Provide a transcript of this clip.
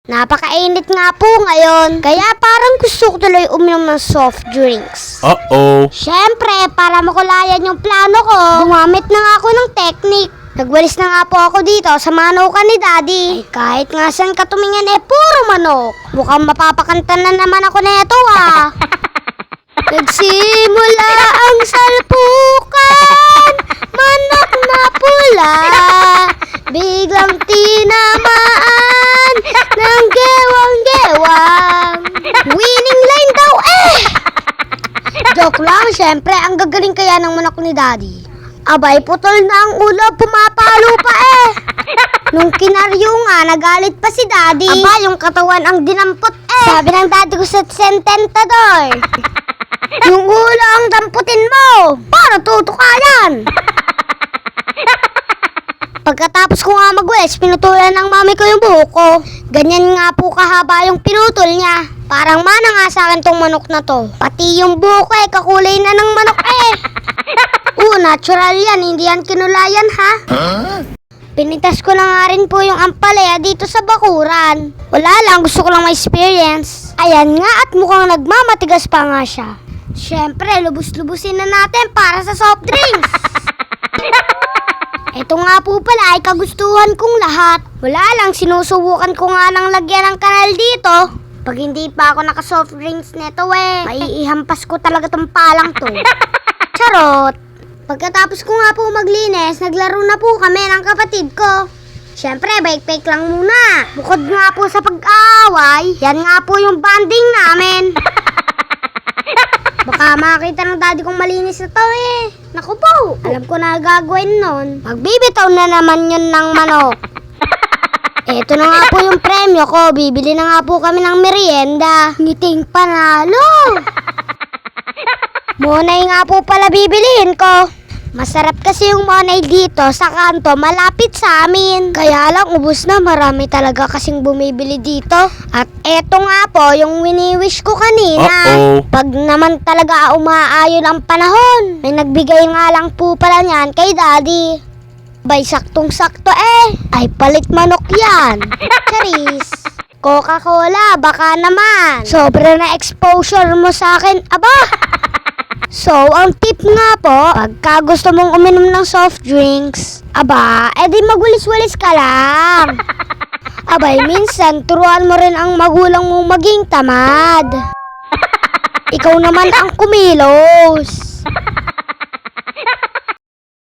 Napakainit nga po ngayon, kaya parang gusto ko tuloy uminom ng soft drinks. Uh-oh. Siyempre, para makulayan yung plano ko, gumamit na nga ako ng technique. Nagwalis na nga po ako dito sa manokan ni Daddy. Ay, kahit nga saan ka tumingin puro manok. Mukhang mapapakanta na naman ako neto Nagsimula ang salpukan, manok na pula, biglang tinamaan ng gewang-gewang. Winning line daw Joke lang, syempre, ang gagaling kaya ng manok ni Daddy. Abay, putol na ang ulo, pumapalo pa Nung kinaryo nga, nagalit pa si Daddy. Aba, yung katawan ang dinampot Sabi ng Daddy ko sa sententador. Yung ulo ang damputin mo, para tutukayan. Pagkatapos ko nga magwalis, pinutulan ng mami ko yung buhok ko. Ganyan nga po kahaba yung pinutol niya. Parang mana nga sa akin tong manok na to. Pati yung buhok kakulay na ng manok natural yan, hindi yan kinulayan Pinitas ko na nga rin po yung ampalaya dito sa bakuran. Wala lang, gusto ko lang ma-experience. Ayan nga at mukhang nagmamatigas pa nga siya. Siyempre, lubos-lubusin na natin para sa soft drinks. Ito nga po pala ay kagustuhan kong lahat. Wala lang, sinusubukan ko nga ng lagyan ng kanal dito. Pag hindi pa ako naka-soft drinks neto maiihampas ko talaga tong palang to. Charot! Pagkatapos ko nga po maglinis, naglaro na po kami ng kapatid ko. Siyempre, bike-bike lang muna. Bukod nga po sa pag-aaway, yan nga po yung bonding namin. Baka makakita ng daddy kong malinis na to Naku po, alam ko na gagawin nun. Magbibitaw na naman yun ng manok. Eto na nga po yung premyo ko. Bibili na nga po kami ng merienda. Ngiting panalo. Monay nga po pala bibilihin ko. Masarap kasi yung monay dito sa kanto, malapit sa amin. Kaya lang ubos na, marami talaga kasing bumibili dito. At eto nga po yung wini-wish ko kanina. Pag naman talaga umaayon ang panahon, may nagbigay nga lang po pala niyan kay Daddy. Bay, saktong-sakto ay palit manok yan. Charis. Coca-Cola, baka naman. Sobra na exposure mo sa akin, aba. So, ang tip nga po, pagka gusto mong uminom ng soft drinks, aba, edi magwalis-walis ka lang. Abay, minsan, turuan mo rin ang magulang mo maging tamad. Ikaw naman ang kumilos.